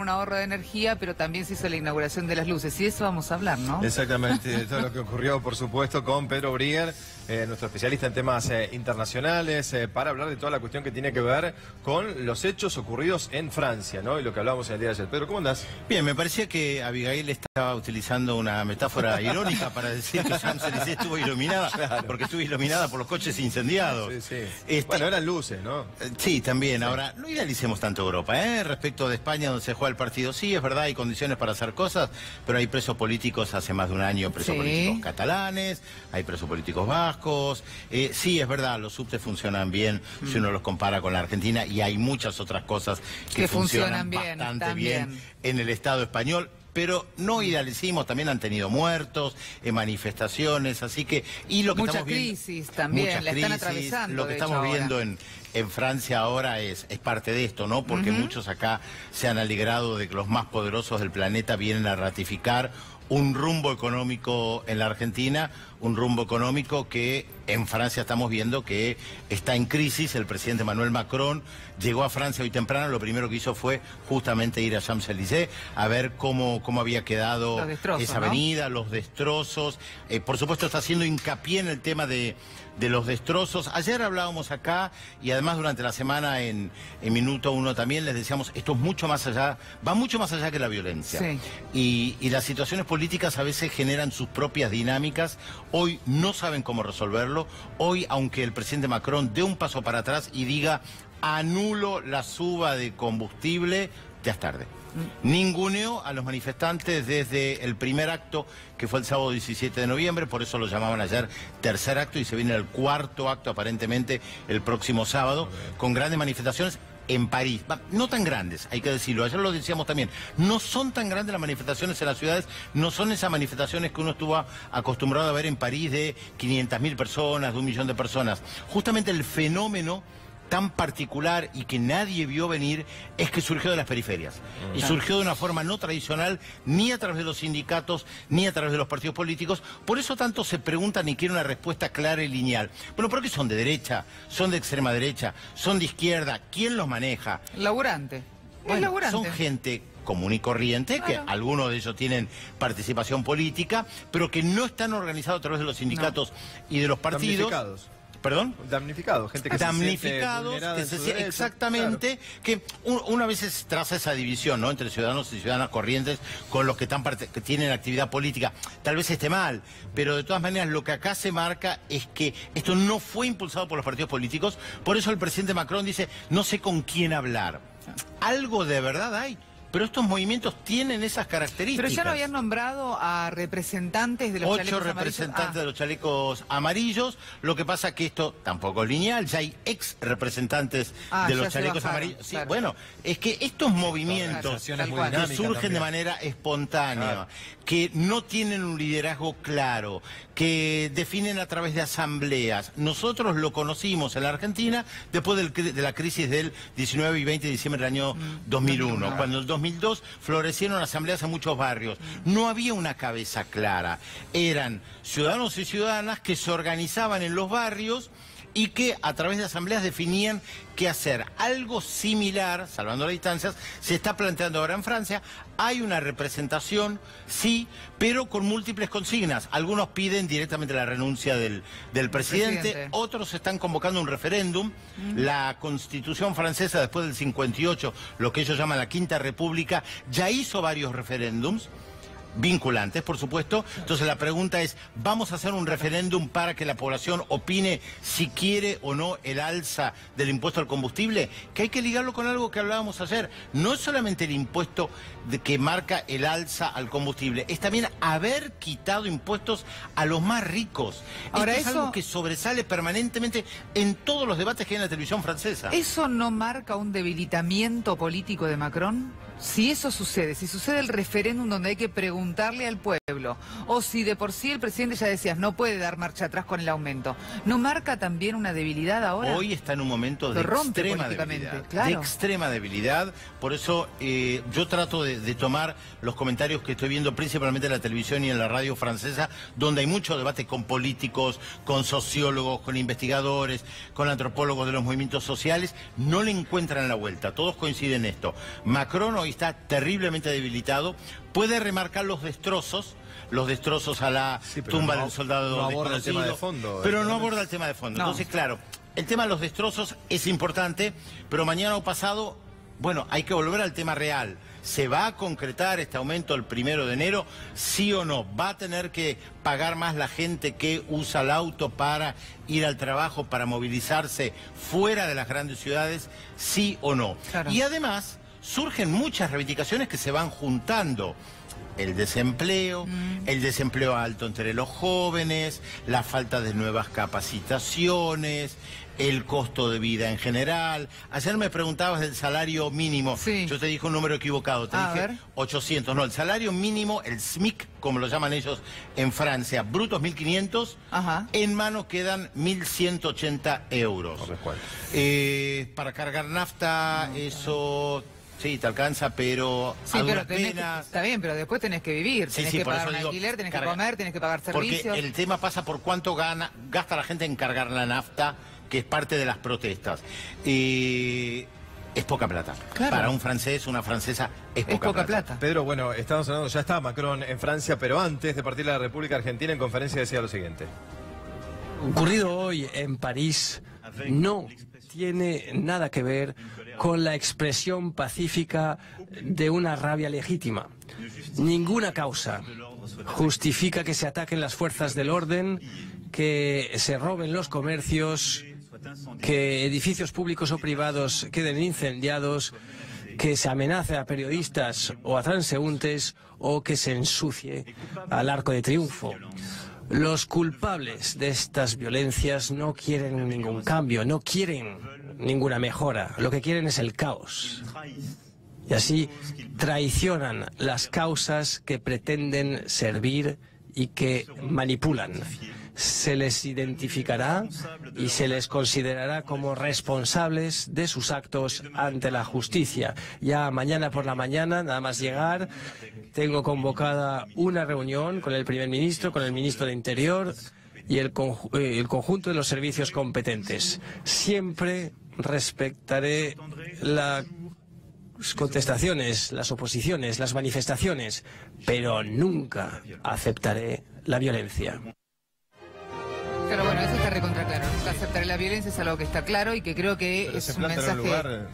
un ahorro de energía, pero también se hizo la inauguración de las luces. Y de eso vamos a hablar, ¿no? Exactamente, de todo lo que ocurrió, por supuesto, con Pedro Brieger, nuestro especialista en temas internacionales, para hablar de toda la cuestión que tiene que ver con los hechos ocurridos en Francia, ¿no? Y lo que hablábamos el día de ayer. Pedro, ¿cómo andás? Bien, me parecía que Abigail estaba utilizando una metáfora irónica para decir que Champs-Élysées estuvo iluminada, claro, porque estuvo iluminada por los coches incendiados. Sí, sí. Bueno, eran luces, ¿no? Sí, también. Sí. Ahora, no idealicemos tanto Europa, ¿eh? Respecto de España, donde se juega el partido, sí, es verdad, hay condiciones para hacer cosas, pero hay presos políticos hace más de un año, presos políticos catalanes, hay presos políticos vascos. Sí, es verdad, los subtes funcionan bien si uno los compara con la Argentina, y hay muchas otras cosas que funcionan bien, bastante bien en el Estado español. Pero no idealicemos, también han tenido muertos, manifestaciones, así que... Y lo que mucha estamos viendo, crisis también, la están atravesando. Lo que estamos viendo en Francia ahora es parte de esto, ¿no? Porque muchos acá se han alegrado de que los más poderosos del planeta vienen a ratificar un rumbo económico en la Argentina, un rumbo económico que en Francia estamos viendo que está en crisis. El presidente Emmanuel Macron llegó a Francia hoy temprano, lo primero que hizo fue justamente ir a Champs-Élysées a ver cómo había quedado esa avenida, ¿no? Los destrozos. Por supuesto está haciendo hincapié en el tema de los destrozos. Ayer hablábamos acá y además durante la semana en Minuto Uno también les decíamos, esto es mucho más allá, va mucho más allá que la violencia. Sí. Y las situaciones políticas a veces generan sus propias dinámicas. Hoy no saben cómo resolverlo. Hoy, aunque el presidente Macron dé un paso para atrás y diga, anulo la suba de combustible, ya es tarde. Ninguneó a los manifestantes desde el primer acto, que fue el sábado 17 de noviembre, por eso lo llamaban ayer tercer acto, y se viene el cuarto acto aparentemente el próximo sábado, con grandes manifestaciones en París. No tan grandes, hay que decirlo, ayer lo decíamos también, no son tan grandes las manifestaciones en las ciudades, no son esas manifestaciones que uno estuvo acostumbrado a ver en París de 500.000 personas, de 1 millón de personas. Justamente el fenómeno tan particular y que nadie vio venir es que surgió de las periferias. Y surgió de una forma no tradicional, ni a través de los sindicatos, ni a través de los partidos políticos. Por eso tanto se preguntan y quieren una respuesta clara y lineal. Bueno, ¿por qué son de derecha? ¿Son de extrema derecha? ¿Son de izquierda? ¿Quién los maneja? Laburante. Bueno, laburante. Son gente común y corriente, que algunos de ellos tienen participación política, pero que no están organizados a través de los sindicatos y de los partidos. Damnificados. ¿Perdón? Damnificados, gente que damnificados, exactamente, claro. Que una vez traza esa división, ¿no?, entre ciudadanos y ciudadanas corrientes con los que tienen actividad política. Tal vez esté mal, pero de todas maneras lo que acá se marca es que esto no fue impulsado por los partidos políticos. Por eso el presidente Macron dice, no sé con quién hablar. Algo de verdad hay. Pero estos movimientos tienen esas características. Pero ya no habían nombrado a representantes de los chalecos amarillos. 8 representantes de los chalecos amarillos. Lo que pasa que esto tampoco es lineal. Ya hay ex representantes de los chalecos amarillos. Sí, claro. Bueno, es que estos movimientos que surgen de manera espontánea, que no tienen un liderazgo claro, que definen a través de asambleas. Nosotros lo conocimos en la Argentina después de la crisis del 19 y 20 de diciembre del año 2001, cuando el 2002 florecieron asambleas en muchos barrios. No había una cabeza clara. Eran ciudadanos y ciudadanas que se organizaban en los barrios y que a través de asambleas definían qué hacer. Algo similar, salvando las distancias, se está planteando ahora en Francia. Hay una representación, sí, pero con múltiples consignas. Algunos piden directamente la renuncia del presidente, otros están convocando un referéndum. La Constitución francesa, después del 58, lo que ellos llaman la Quinta República, ya hizo varios referéndums vinculantes, por supuesto. Entonces la pregunta es, ¿vamos a hacer un referéndum para que la población opine si quiere o no el alza del impuesto al combustible? Que hay que ligarlo con algo que hablábamos ayer. No es solamente el impuesto que marca el alza al combustible, es también haber quitado impuestos a los más ricos. Ahora, esto es algo que sobresale permanentemente en todos los debates que hay en la televisión francesa. ¿Eso no marca un debilitamiento político de Macron? Si eso sucede, si sucede el referéndum donde hay que preguntarle al pueblo, o si de por sí el presidente, ya decías, no puede dar marcha atrás con el aumento, ¿no marca también una debilidad ahora? Hoy está en un momento de extrema debilidad, de extrema debilidad. Por eso yo trato de tomar los comentarios que estoy viendo principalmente en la televisión y en la radio francesa, donde hay mucho debate con políticos, con sociólogos, con investigadores, con antropólogos de los movimientos sociales. No le encuentran la vuelta, todos coinciden en esto. Macron y está terriblemente debilitado. Puede remarcar los destrozos a la tumba del soldado no aborda desconocido, el tema de fondo. pero no aborda el tema de fondo. No. Entonces, claro, el tema de los destrozos es importante, pero mañana o pasado, bueno, hay que volver al tema real. ¿Se va a concretar este aumento el 1 de enero? ¿Sí o no? ¿Va a tener que pagar más la gente que usa el auto para ir al trabajo, para movilizarse fuera de las grandes ciudades? ¿Sí o no? Claro. Y además surgen muchas reivindicaciones que se van juntando. El desempleo alto entre los jóvenes, la falta de nuevas capacitaciones, el costo de vida en general. Ayer me preguntabas del salario mínimo. Sí. Yo te dije un número equivocado, te dije ver. 800. No, el salario mínimo, el SMIC, como lo llaman ellos en Francia, brutos 1.500, Ajá. en mano quedan 1.180 euros. Por descuento. Para cargar nafta, eso... Sí, te alcanza, pero Sí, a pero duras penas. está bien, pero después tenés que vivir, Sí, tenés sí, que por pagar eso un digo, alquiler, tenés que carga. comer, tenés que pagar servicios. Porque el tema pasa por cuánto gasta la gente en cargar la nafta, que es parte de las protestas. Es poca plata. Claro. Para un francés, una francesa, es poca plata. Pedro, bueno, estamos hablando, ya está Macron en Francia, pero antes de partir a la República Argentina, en conferencia decía lo siguiente. Ocurrido hoy en París no tiene nada que ver con la expresión pacífica de una rabia legítima. Ninguna causa justifica que se ataquen las fuerzas del orden, que se roben los comercios, que edificios públicos o privados queden incendiados, que se amenace a periodistas o a transeúntes o que se ensucie al Arco de Triunfo. Los culpables de estas violencias no quieren ningún cambio, no quieren ninguna mejora, lo que quieren es el caos. Y así traicionan las causas que pretenden servir y que manipulan. Se les identificará y se les considerará como responsables de sus actos ante la justicia. Ya mañana por la mañana, nada más llegar, tengo convocada una reunión con el primer ministro, con el ministro de Interior y el conjunto de los servicios competentes. Siempre respetaré las contestaciones, las oposiciones, las manifestaciones, pero nunca aceptaré la violencia. Pero bueno, eso está recontra claro. Nunca aceptaré la violencia, es algo que está claro y que creo que Pero es se un planta en mensaje... un lugar,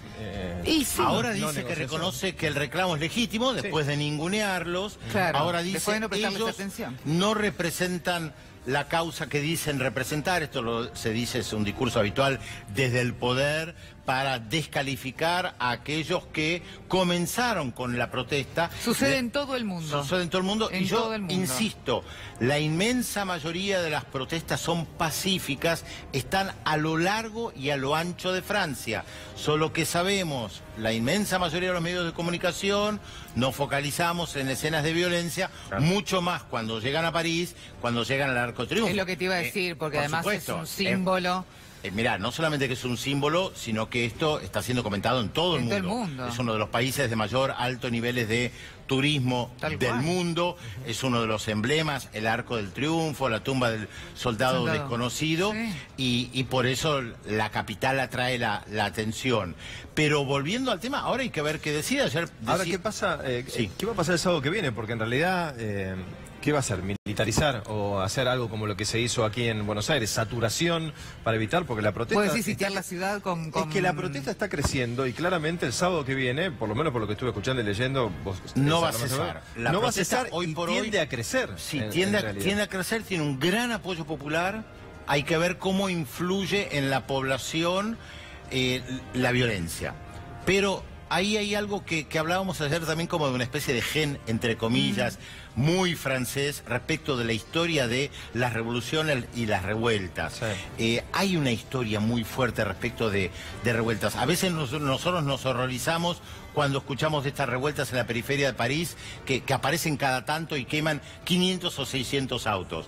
Y sí. Ahora no dice que negociación. reconoce que el reclamo es legítimo después de ningunearlos. Claro, Ahora después dice de no prestarles ellos atención. no representan la causa que dicen representar. Esto se dice, es un discurso habitual desde el poder para descalificar a aquellos que comenzaron con la protesta. Sucede en todo el mundo. Sucede en todo el mundo. En Y yo todo el mundo. insisto, la inmensa mayoría de las protestas son pacíficas, están a lo largo y a lo ancho de Francia. Solo que sabemos, la inmensa mayoría de los medios de comunicación nos focalizamos en escenas de violencia, mucho más cuando llegan a París, cuando llegan al Arco de Triunfo. Es lo que te iba a decir, porque por además supuesto, es un símbolo. Mirá, no solamente que es un símbolo, sino que esto está siendo comentado en todo el En todo mundo. el mundo. Es uno de los países de mayor alto niveles de turismo Tal del cual. mundo. Es uno de los emblemas, el Arco del Triunfo, la tumba del soldado desconocido. Sí. Y por eso la capital atrae la atención. Pero volviendo al tema, ahora hay que ver qué decide. Ayer Ahora, deci- ¿qué pasa? Sí. ¿Qué va a pasar el sábado que viene? Porque en realidad, ¿qué va a hacer? ¿Militarizar o hacer algo como lo que se hizo aquí en Buenos Aires? ¿Saturación para evitar? Porque la protesta... Puedes decir sitiar la ciudad con... Es que la protesta está creciendo y claramente el sábado que viene, por lo menos por lo que estuve escuchando y leyendo, vos, No va a César, cesar. La No va a protesta cesar hoy y por tiende hoy a crecer. Sí, en tiende realidad. a crecer, tiene un gran apoyo popular. Hay que ver cómo influye en la población la violencia. Pero ahí hay algo que hablábamos ayer también como de una especie de gen, entre comillas, muy francés respecto de la historia de las revoluciones y las revueltas. Sí. Hay una historia muy fuerte respecto de revueltas. A veces nosotros nos horrorizamos cuando escuchamos de estas revueltas en la periferia de París que aparecen cada tanto y queman 500 o 600 autos.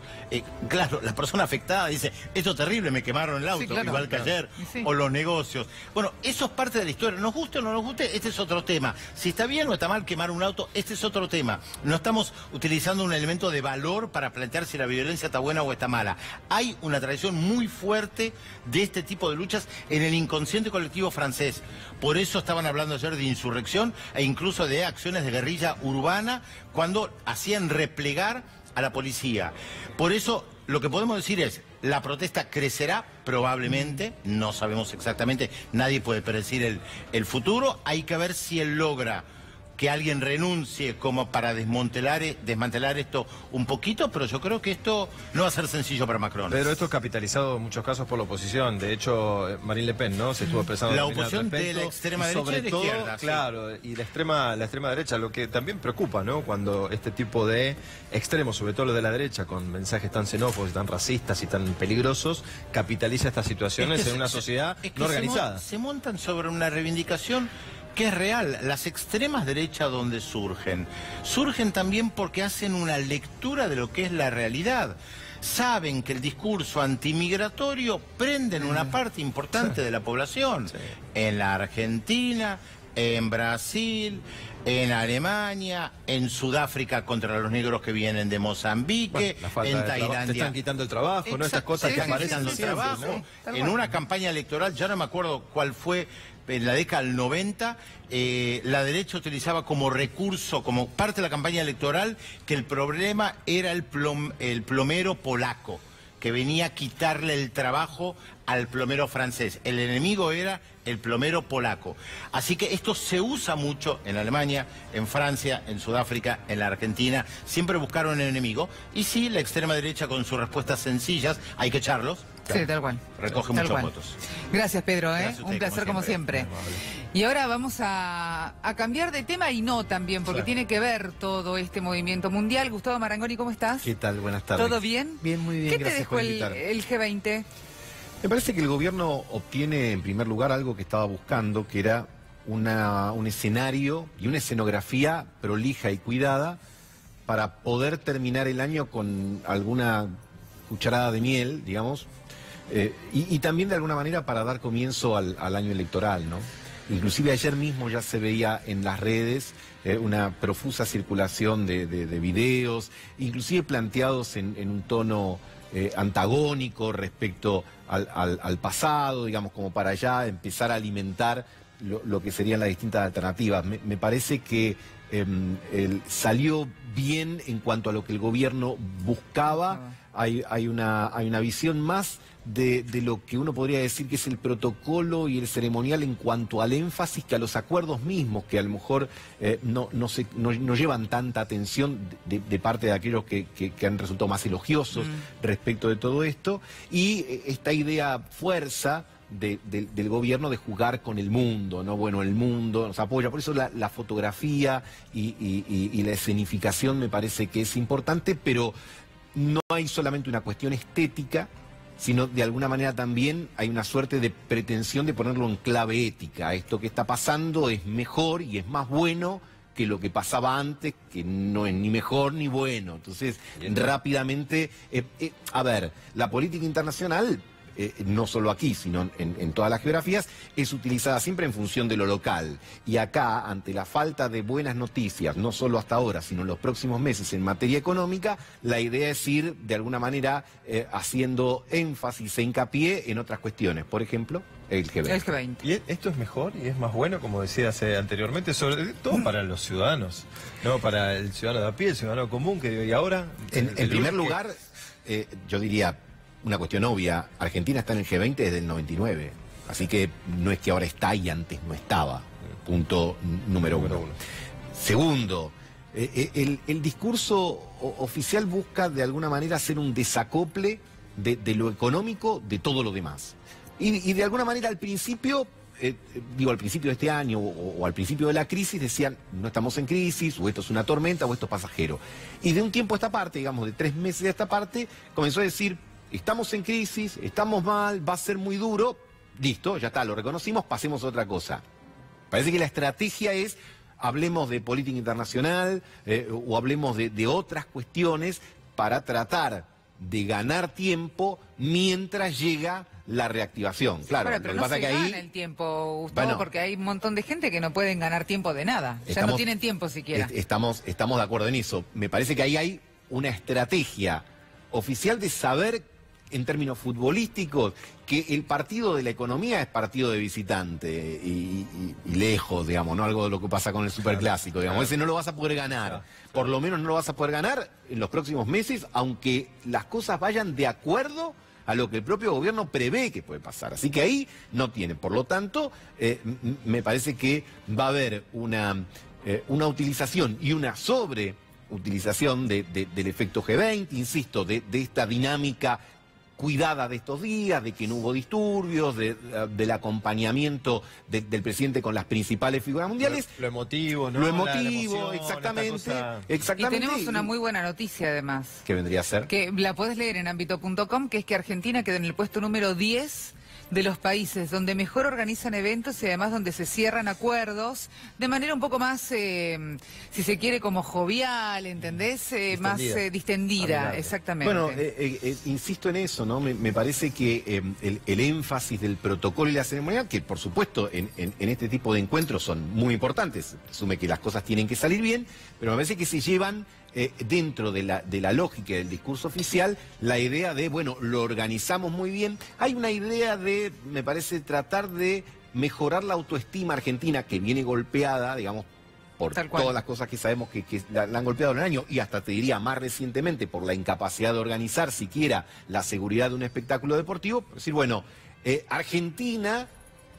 Claro, la persona afectada dice, esto es terrible, me quemaron el auto, Sí, claro, igual que claro. ayer, Sí. o los negocios. Bueno, eso es parte de la historia. Nos guste o no nos guste, este es otro tema. Si está bien o está mal quemar un auto, este es otro tema. No estamos utilizando un elemento de valor para plantear si la violencia está buena o está mala. Hay una tradición muy fuerte de este tipo de luchas en el inconsciente colectivo francés. Por eso estaban hablando ayer de insurrección insurrección e incluso de acciones de guerrilla urbana cuando hacían replegar a la policía. Por eso lo que podemos decir es, la protesta crecerá probablemente, no sabemos exactamente, nadie puede predecir el futuro, hay que ver si él logra que alguien renuncie como para desmantelar esto un poquito, pero yo creo que esto no va a ser sencillo para Macron. Pero esto es capitalizado en muchos casos por la oposición. De hecho, Marine Le Pen, ¿no? Se estuvo expresando la oposición de la extrema derecha sobre y de la todo, izquierda. Claro, y la extrema derecha, lo que también preocupa, ¿no? Cuando este tipo de extremos, sobre todo los de la derecha, con mensajes tan xenófobos, tan racistas y tan peligrosos, capitaliza estas situaciones en una sociedad no organizada. Se montan sobre una reivindicación que es real. Las extremas derechas donde surgen también porque hacen una lectura de lo que es la realidad. Saben que el discurso antimigratorio prende en una parte importante de la población. Sí. En la Argentina, en Brasil, en Alemania, en Sudáfrica contra los negros que vienen de Mozambique, La falta en de trabajo. Tailandia. Te están quitando el trabajo, ¿no? Estas cosas Te que están aparecen quitando el siempre, trabajo. ¿no? En una campaña electoral, ya no me acuerdo cuál fue, en la década del 90, la derecha utilizaba como recurso, como parte de la campaña electoral, que el problema era el plomero polaco, que venía a quitarle el trabajo al plomero francés. El enemigo era el plomero polaco. Así que esto se usa mucho en Alemania, en Francia, en Sudáfrica, en la Argentina. Siempre buscaron el enemigo. Y sí, la extrema derecha con sus respuestas sencillas, hay que echarlos. Sí, tal cual. Recoge Tal muchos cual. votos. Gracias, Pedro. Gracias a Un usted, placer como siempre. Y ahora vamos a cambiar de tema y no también, porque tiene que ver todo este movimiento mundial. Gustavo Marangoni, ¿cómo estás? ¿Qué tal? Buenas tardes. ¿Todo bien? Bien, muy bien. ¿Qué te Gracias dejó por el invitarme. G20? Me parece que el gobierno obtiene en primer lugar algo que estaba buscando, que era un escenario y una escenografía prolija y cuidada para poder terminar el año con alguna cucharada de miel, digamos, y también de alguna manera para dar comienzo al año electoral, ¿no? Inclusive ayer mismo ya se veía en las redes una profusa circulación de videos, inclusive planteados en un tono antagónico respecto al pasado, digamos, como para ya empezar a alimentar lo que serían las distintas alternativas. Me parece que salió bien en cuanto a lo que el gobierno buscaba. Hay una visión más de lo que uno podría decir que es el protocolo y el ceremonial en cuanto al énfasis que a los acuerdos mismos, que a lo mejor no llevan tanta atención de parte de aquellos que han resultado más elogiosos respecto de todo esto, y esta idea fuerza del gobierno de jugar con el mundo, ¿no? Bueno, el mundo nos apoya, por eso la fotografía y la escenificación me parece que es importante, pero no hay solamente una cuestión estética, sino de alguna manera también hay una suerte de pretensión de ponerlo en clave ética. Esto que está pasando es mejor y es más bueno que lo que pasaba antes, que no es ni mejor ni bueno. Entonces, rápidamente, a ver, la política internacional, no solo aquí, sino en todas las geografías, es utilizada siempre en función de lo local. Y acá, ante la falta de buenas noticias, no solo hasta ahora, sino en los próximos meses en materia económica, la idea es ir, de alguna manera, haciendo énfasis e hincapié en otras cuestiones. Por ejemplo, el G20. El G20. Y esto es mejor y es más bueno, como decías anteriormente, sobre todo para los ciudadanos, no para el ciudadano de a pie, el ciudadano común que vive ahora. En primer lugar, yo diría una cuestión obvia: Argentina está en el G20 desde el 99, así que no es que ahora está y antes no estaba. Punto número uno. Segundo, el discurso oficial busca de alguna manera hacer un desacople de lo económico de todo lo demás. Y de alguna manera al principio, al principio de este año o al principio de la crisis decían, no estamos en crisis, o esto es una tormenta, o esto es pasajero. Y de un tiempo a esta parte, digamos de 3 meses a esta parte, comenzó a decir, estamos en crisis, estamos mal, va a ser muy duro, listo, ya está, lo reconocimos, pasemos a otra cosa. Parece que la estrategia es, hablemos de política internacional o hablemos de otras cuestiones para tratar de ganar tiempo mientras llega la reactivación. Claro, Bueno, pero lo que no pasa se que ahí gana el tiempo, Gustavo, Bueno, porque hay un montón de gente que no pueden ganar tiempo de nada. Ya no tienen tiempo siquiera. Estamos de acuerdo en eso. Me parece que ahí hay una estrategia oficial de saber en términos futbolísticos, que el partido de la economía es partido de visitante y lejos, digamos, no algo de lo que pasa con el superclásico, digamos. Ese no lo vas a poder ganar. Por lo menos no lo vas a poder ganar en los próximos meses, aunque las cosas vayan de acuerdo a lo que el propio gobierno prevé que puede pasar. Así que ahí no tiene. Por lo tanto, me parece que va a haber una utilización y una sobreutilización del efecto G20, insisto, de esta dinámica cuidada de estos días, de que no hubo disturbios, del acompañamiento del presidente con las principales figuras mundiales. Lo emotivo, ¿no? Lo emotivo, exactamente. Y tenemos una muy buena noticia además. ¿Qué vendría a ser? Que la podés leer en ámbito.com, que es que Argentina quedó en el puesto número 10 de los países donde mejor organizan eventos y además donde se cierran acuerdos de manera un poco más, si se quiere, como jovial, ¿entendés? Más distendida, exactamente. Bueno, insisto en eso, ¿no? Me parece que el énfasis del protocolo y la ceremonia, que por supuesto en este tipo de encuentros son muy importantes, asume que las cosas tienen que salir bien, pero me parece que se llevan dentro de la lógica del discurso oficial, la idea de, bueno, lo organizamos muy bien. Hay una idea de, me parece, tratar de mejorar la autoestima argentina, que viene golpeada, digamos, por todas las cosas que sabemos que la han golpeado en el año, y hasta te diría más recientemente por la incapacidad de organizar siquiera la seguridad de un espectáculo deportivo. Es decir, bueno, Argentina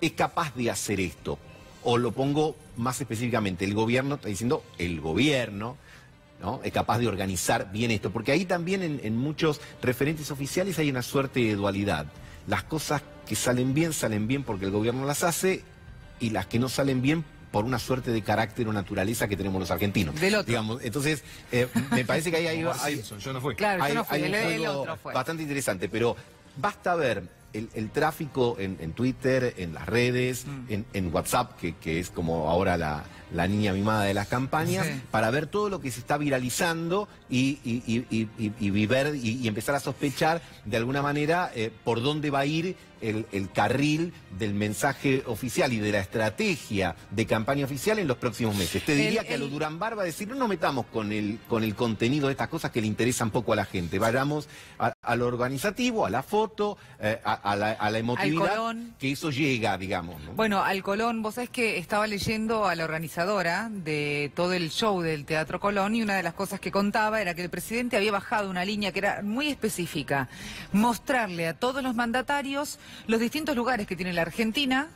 es capaz de hacer esto. O lo pongo más específicamente, el gobierno, está diciendo, el gobierno, ¿no? Es capaz de organizar bien esto, porque ahí también en muchos referentes oficiales hay una suerte de dualidad. Las cosas que salen bien porque el gobierno las hace, y las que no salen bien por una suerte de carácter o naturaleza que tenemos los argentinos. Del otro. Digamos, entonces, me parece que ahí hay yo no fui. Claro, yo no fui, hay un el juego otro fue. bastante interesante, pero basta ver el tráfico en Twitter, en las redes, en WhatsApp, que es como ahora la niña mimada de las campañas, sí, para ver todo lo que se está viralizando y ver y empezar a sospechar de alguna manera por dónde va a ir el carril del mensaje oficial y de la estrategia de campaña oficial en los próximos meses. Te diría que a lo Durán Bar va a decir, no nos metamos con el contenido de estas cosas que le interesan poco a la gente, vayamos a lo organizativo, a la foto, a la emotividad, que eso llega, digamos, ¿no? Bueno, al Colón, vos sabés que estaba leyendo a la organizadora de todo el show del Teatro Colón, y una de las cosas que contaba era que el presidente había bajado una línea que era muy específica: mostrarle a todos los mandatarios los distintos lugares que tiene la Argentina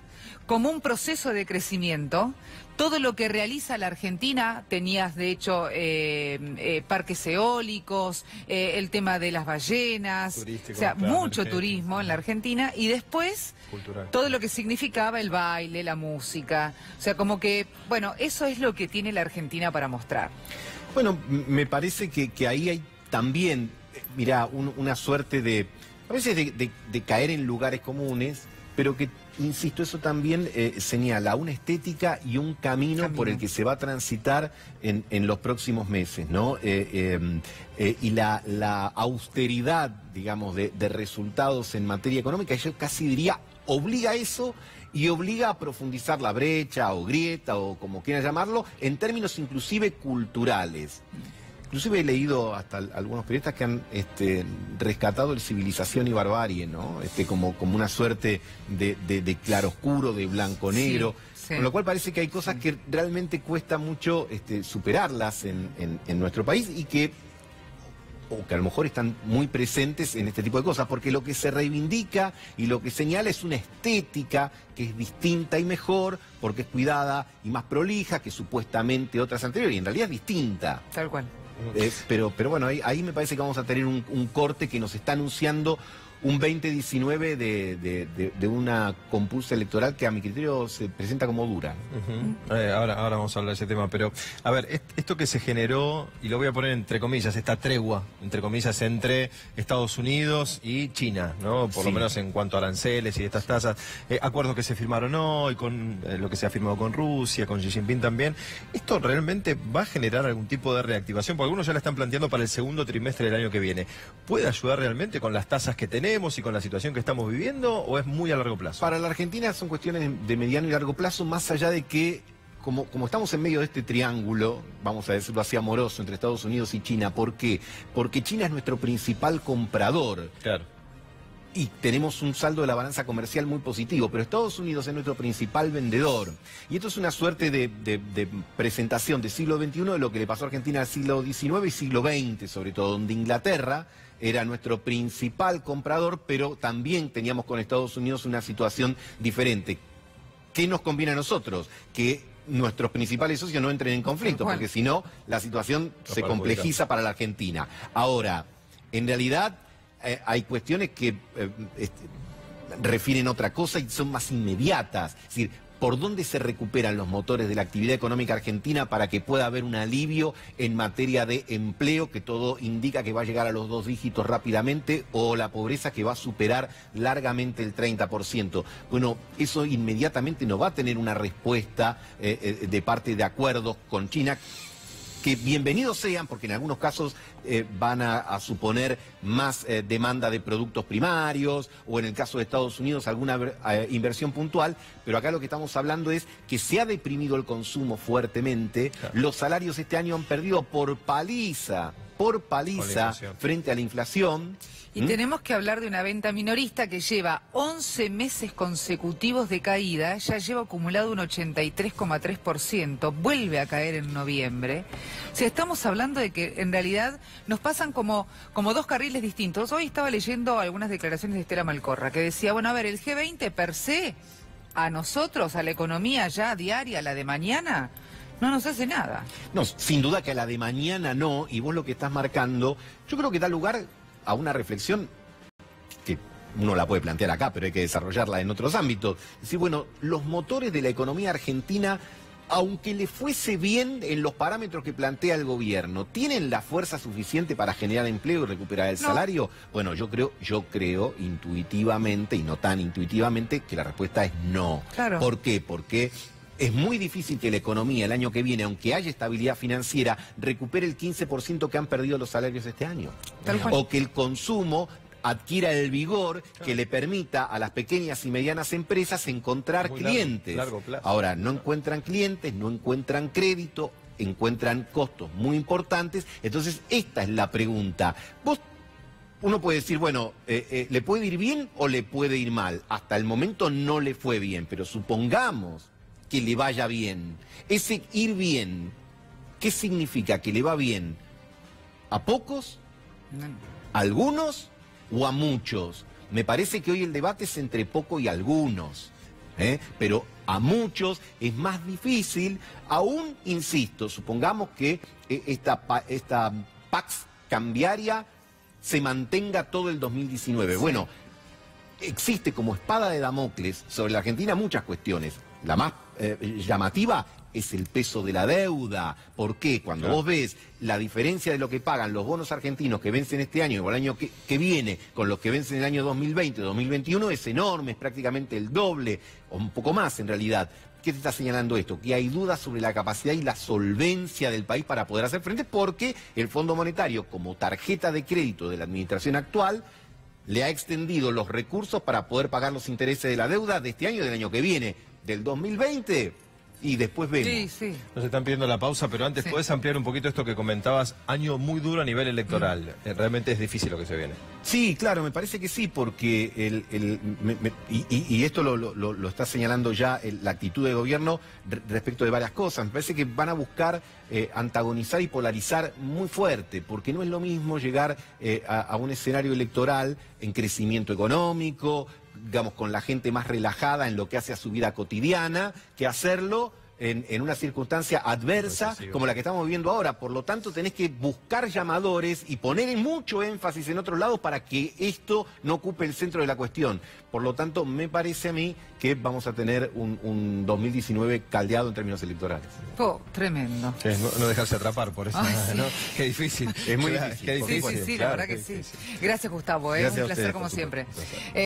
como un proceso de crecimiento. Todo lo que realiza la Argentina, tenías de hecho parques eólicos, el tema de las ballenas, turístico, o sea, claro, mucho turismo en la Argentina, y después cultural, todo lo que significaba el baile, la música. O sea, como que, bueno, eso es lo que tiene la Argentina para mostrar. Bueno, me parece que ahí hay también, mirá, una suerte de, a veces de caer en lugares comunes, pero que, insisto, eso también señala una estética y un camino por el que se va a transitar en los próximos meses, ¿no? Y la austeridad, digamos, de resultados en materia económica, yo casi diría, obliga a eso y obliga a profundizar la brecha o grieta o como quieran llamarlo, en términos inclusive culturales. Inclusive he leído hasta algunos periodistas que han rescatado el Civilización y Barbarie, ¿no? Como una suerte de claroscuro, de blanco-negro. Sí. Con lo cual parece que hay cosas que realmente cuesta mucho superarlas en nuestro país, y que a lo mejor están muy presentes en este tipo de cosas, porque lo que se reivindica y lo que señala es una estética que es distinta y mejor, porque es cuidada y más prolija que supuestamente otras anteriores, y en realidad es distinta. Tal cual. Pero bueno, ahí me parece que vamos a tener un corte que nos está anunciando un 2019 de una compulsa electoral que a mi criterio se presenta como dura. Ahora vamos a hablar de ese tema, pero a ver, esto que se generó, y lo voy a poner entre comillas, esta tregua, entre comillas, entre Estados Unidos y China, ¿no? Por lo menos en cuanto a aranceles y estas tasas, acuerdos que se firmaron hoy, con lo que se ha firmado con Rusia, con Xi Jinping también. ¿Esto realmente va a generar algún tipo de reactivación? Porque algunos ya la están planteando para el segundo trimestre del año que viene. ¿Puede ayudar realmente con las tasas que tenemos y con la situación que estamos viviendo, o es muy a largo plazo? Para la Argentina son cuestiones de mediano y largo plazo, más allá de que, como estamos en medio de este triángulo, vamos a decirlo así, amoroso, entre Estados Unidos y China. ¿Por qué? Porque China es nuestro principal comprador. Claro. y tenemos un saldo de la balanza comercial muy positivo, pero Estados Unidos es nuestro principal vendedor. Y esto es una suerte de presentación del siglo XXI de lo que le pasó a Argentina al siglo XIX y siglo XX, sobre todo, donde Inglaterra era nuestro principal comprador, pero también teníamos con Estados Unidos una situación diferente. ¿Qué nos conviene a nosotros? Que nuestros principales socios no entren en conflicto, porque si no, la situación se complejiza para la Argentina. Ahora, en realidad, hay cuestiones que refieren otra cosa y son más inmediatas. Es decir, ¿por dónde se recuperan los motores de la actividad económica argentina para que pueda haber un alivio en materia de empleo, que todo indica que va a llegar a los 2 dígitos rápidamente, o la pobreza que va a superar largamente el 30%? Bueno, eso inmediatamente no va a tener una respuesta de parte de acuerdos con China, que bienvenidos sean, porque en algunos casos van a suponer más demanda de productos primarios, o en el caso de Estados Unidos alguna inversión puntual, pero acá lo que estamos hablando es que se ha deprimido el consumo fuertemente. Claro. Los salarios este año han perdido por paliza frente a la inflación. Y tenemos que hablar de una venta minorista que lleva 11 meses consecutivos de caída, ya lleva acumulado un 83,3%, vuelve a caer en noviembre. O sea, estamos hablando de que en realidad nos pasan como 2 carriles distintos. Hoy estaba leyendo algunas declaraciones de Estela Malcorra, que decía, bueno, a ver, el G20 per se, a nosotros, a la economía ya diaria, la de mañana, no nos hace nada. No, sin duda que a la de mañana no, y vos lo que estás marcando, yo creo que da lugar a una reflexión que uno la puede plantear acá, pero hay que desarrollarla en otros ámbitos. Es decir, bueno, los motores de la economía argentina, aunque le fuese bien en los parámetros que plantea el gobierno, ¿tienen la fuerza suficiente para generar empleo y recuperar el salario? Bueno, yo creo intuitivamente, y no tan intuitivamente, que la respuesta es no. Claro. ¿Por qué? Porque es muy difícil que la economía el año que viene, aunque haya estabilidad financiera, recupere el 15% que han perdido los salarios este año. O que el consumo adquiera el vigor que le permita a las pequeñas y medianas empresas encontrar clientes. Largo plazo. Ahora, no encuentran clientes, no encuentran crédito, encuentran costos muy importantes. Entonces, esta es la pregunta. Uno puede decir, bueno, ¿le puede ir bien o le puede ir mal? Hasta el momento no le fue bien, pero supongamos que le vaya bien. Ese ir bien, ¿qué significa? ¿Que le va bien a pocos, a algunos o a muchos? Me parece que hoy el debate es entre poco y algunos, pero a muchos es más difícil. Aún, insisto, supongamos que esta pax cambiaria se mantenga todo el 2019. Sí. Bueno, existe como espada de Damocles sobre la Argentina muchas cuestiones. La más llamativa es el peso de la deuda. ¿Por qué? Cuando vos ves la diferencia de lo que pagan los bonos argentinos que vencen este año o el año que viene con los que vencen el año 2020 o 2021 es enorme, es prácticamente el doble o un poco más en realidad. ¿Qué te está señalando esto? Que hay dudas sobre la capacidad y la solvencia del país para poder hacer frente, porque el Fondo Monetario, como tarjeta de crédito de la administración actual, le ha extendido los recursos para poder pagar los intereses de la deuda de este año y del año que viene, del 2020, y después vemos. Sí, sí. Nos están pidiendo la pausa, pero antes, ¿podés ampliar un poquito esto que comentabas? Año muy duro a nivel electoral. Realmente es difícil lo que se viene. Sí, claro, me parece que sí, porque y esto lo está señalando ya la actitud de gobierno respecto de varias cosas. Me parece que van a buscar antagonizar y polarizar muy fuerte, porque no es lo mismo llegar a un escenario electoral en crecimiento económico, digamos, con la gente más relajada en lo que hace a su vida cotidiana, que hacerlo en una circunstancia adversa como la que estamos viviendo ahora. Por lo tanto, tenés que buscar llamadores y poner mucho énfasis en otros lados para que esto no ocupe el centro de la cuestión. Por lo tanto, me parece a mí que vamos a tener un 2019 caldeado en términos electorales. Oh, tremendo. Sí, no dejarse atrapar por eso. ¿No? Qué difícil. Es muy difícil. Qué difícil. Sí, la verdad que sí. Gracias, Gustavo. Gracias, un placer como siempre.